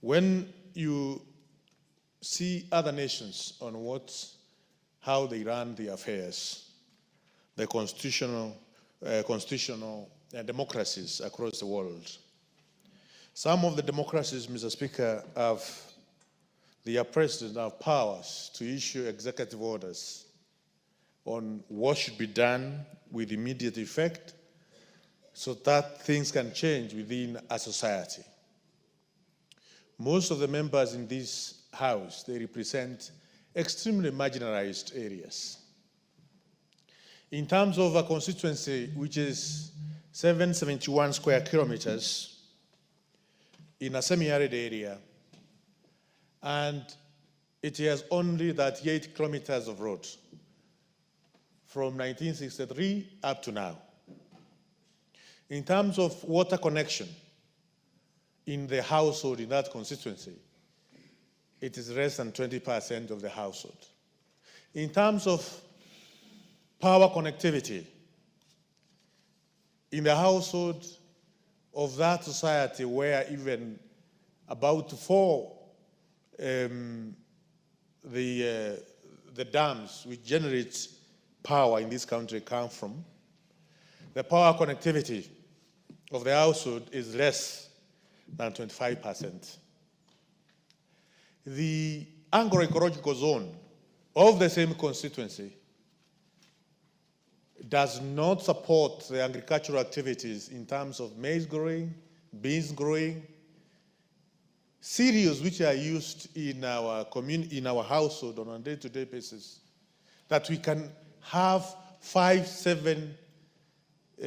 When you see other nations on how they run their affairs, the constitutional democracies across the world, some of the democracies, Mr. Speaker, their president have powers to issue executive orders on what should be done with immediate effect so that things can change within a society. Most of the members in this House, they represent extremely marginalized areas. In terms of a constituency which is 771 square kilometers in a semi-arid area, and it has only 38 kilometers of road from 1963 up to now. In terms of water connection in the household in that constituency, it is less than 20% of the household. In terms of power connectivity, in the household of that society where even about 4 the dams which generate power in this country come from, the power connectivity of the household is less than 25%. The agroecological zone of the same constituency does not support the agricultural activities in terms of maize growing, beans growing, cereals which are used in our community, in our household on a day-to-day basis, that we can have 5-7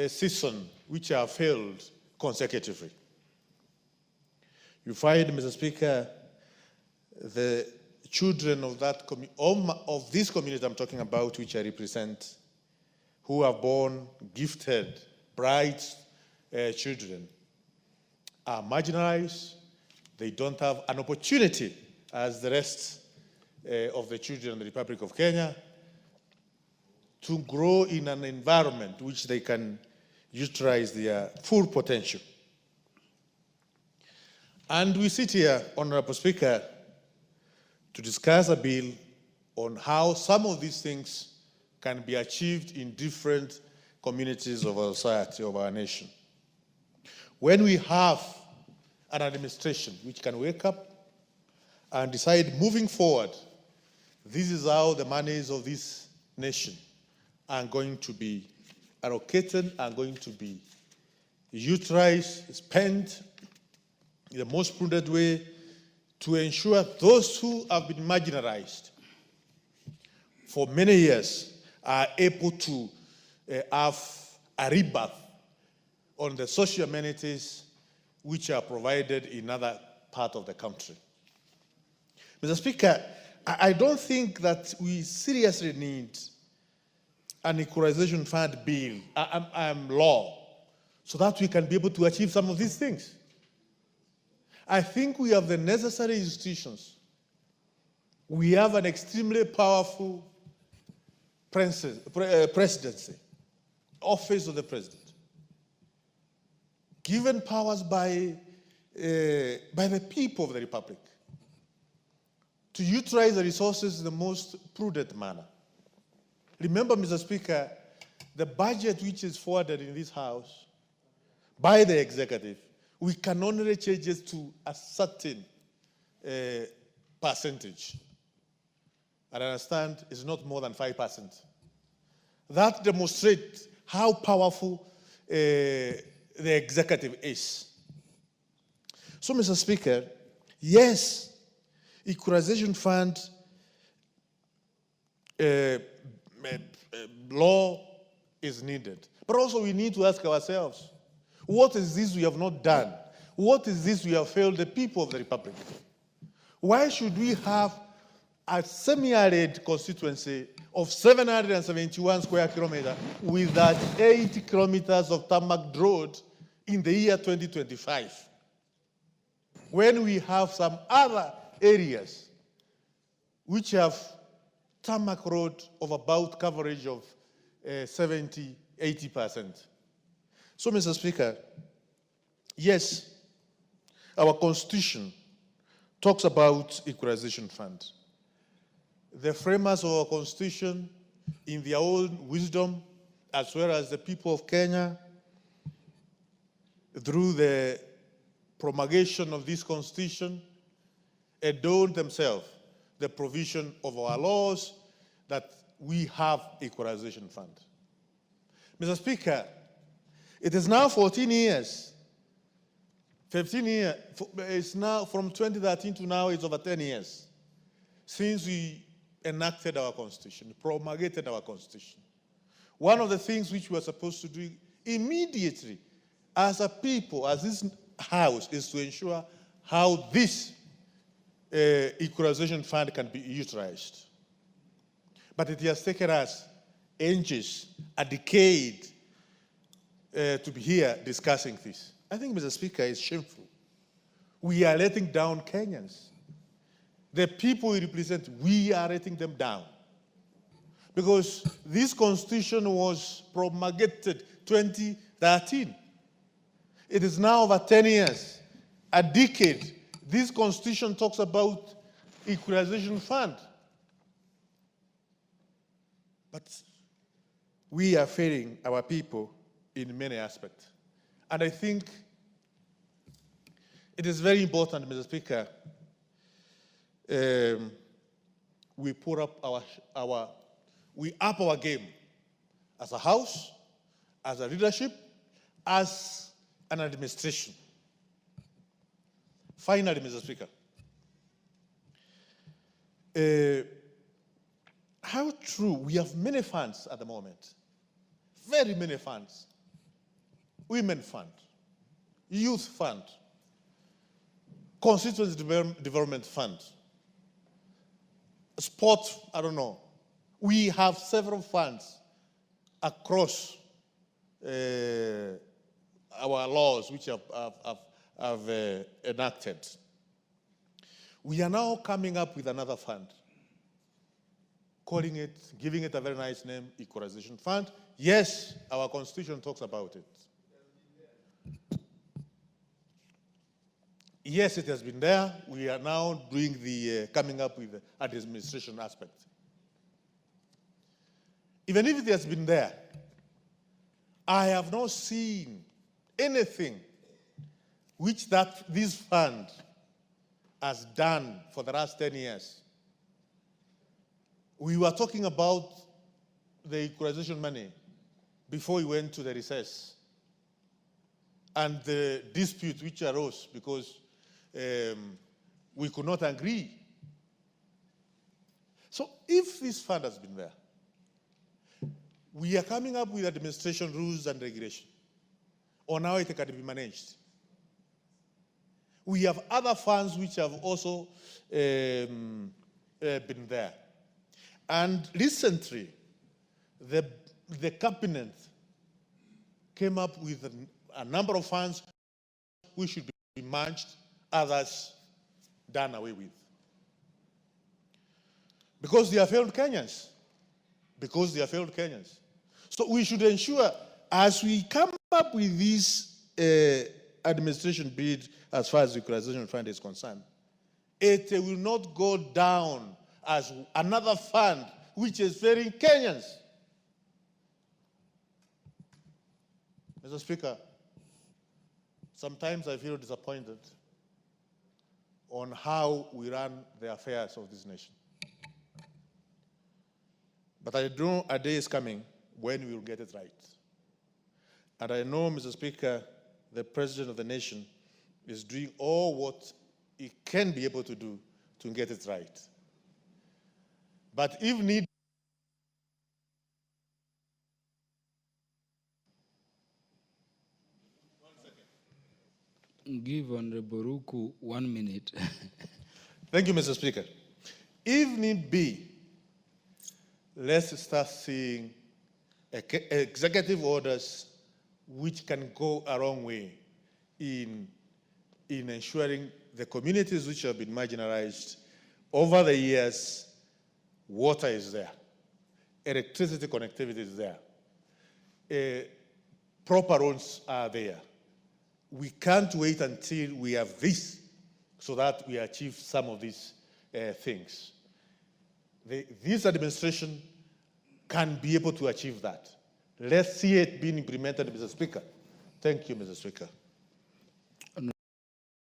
seasons which are filled consecutively. You find, Mr. Speaker, the children of of this community I'm talking about, which I represent, who are born gifted, bright children, are marginalized. They don't have an opportunity as the rest of the children in the Republic of Kenya to grow in an environment which they can utilize their full potential. And we sit here, Honorable Speaker, to discuss a bill on how some of these things can be achieved in different communities of our society, of our nation. When we have an administration which can wake up and decide moving forward, this is how the monies of this nation are going to be allocated, are going to be utilized, spent in the most prudent way to ensure those who have been marginalized for many years are able to have a rebirth on the social amenities which are provided in other parts of the country. Mr. Speaker, I don't think that we seriously need an equalization fund bill, law, so that we can be able to achieve some of these things. I think we have the necessary institutions. We have an extremely powerful presidency, office of the president, given powers by the people of the Republic to utilize the resources in the most prudent manner. Remember, Mr. Speaker, the budget which is forwarded in this House by the executive, we can only change it to a certain percentage. And I understand it's not more than 5%. That demonstrates how powerful the executive is. So, Mr. Speaker, yes, equalization fund law is needed. But also we need to ask ourselves, what is this we have not done? What is this we have failed the people of the Republic? Why should we have a semi-arid constituency of 771 square kilometers with that 80 kilometers of tarmac road in the year 2025? When we have some other areas which have tarmac road of about coverage of 70, 80%. So, Mr. Speaker, yes, our Constitution talks about equalization fund. The framers of our constitution, in their own wisdom, as well as the people of Kenya, through the promulgation of this constitution, adorned themselves the provision of our laws that we have equalization fund. Mr. Speaker, it is now 14 years, 15 years, it's now from 2013 to now, it's over 10 years since we enacted our constitution, promulgated our constitution. One of the things which we are supposed to do immediately as a people, as this house, is to ensure how this equalization fund can be utilized. But it has taken us ages, a decade, to be here discussing this. I think, Mr. Speaker, it's shameful. We are letting down Kenyans. The people we represent, we are letting them down. Because this constitution was promulgated 2013. It is now over 10 years, a decade. This constitution talks about equalization fund. But we are failing our people in many aspects. And I think it is very important, Mr. Speaker, we put up we up our game as a house, as a leadership, as an administration. Finally, Mr. Speaker, how true, we have many funds at the moment, very many funds. Women fund, youth fund, constituency development fund, sport, I don't know. We have several funds across our laws which have enacted. We are now coming up with another fund, giving it a very nice name, Equalization Fund. Yes, our constitution talks about it. Yes, it has been there. We are now doing coming up with the administration aspect. Even if it has been there, I have not seen anything which this fund has done for the last 10 years. We were talking about the equalization money before we went to the recess and the dispute which arose because we could not agree. So if this fund has been there, we are coming up with administration rules and regulation on how it can be managed. We have other funds which have also been there. And recently, the cabinet came up with a number of funds which should be merged, others done away with. Because they are failed Kenyans. Because they are failed Kenyans. So we should ensure, as we come up with this administration bid as far as the equalization fund is concerned, it will not go down as another fund which is failing Kenyans. Mr. Speaker, sometimes I feel disappointed on how we run the affairs of this nation. But I know a day is coming when we will get it right. And I know, Mr. Speaker, the President of the nation is doing all what he can be able to do to get it right. But if need, give Honorable Ruku 1 minute. Thank you, Mr. Speaker. If need be, let's start seeing executive orders which can go a long way in ensuring the communities which have been marginalized over the years, water is there, electricity connectivity is there, proper roads are there. We can't wait until we have this so that we achieve some of these things. This administration can be able to achieve that. Let's see it being implemented, Mr. Speaker. Thank you, Mr. Speaker.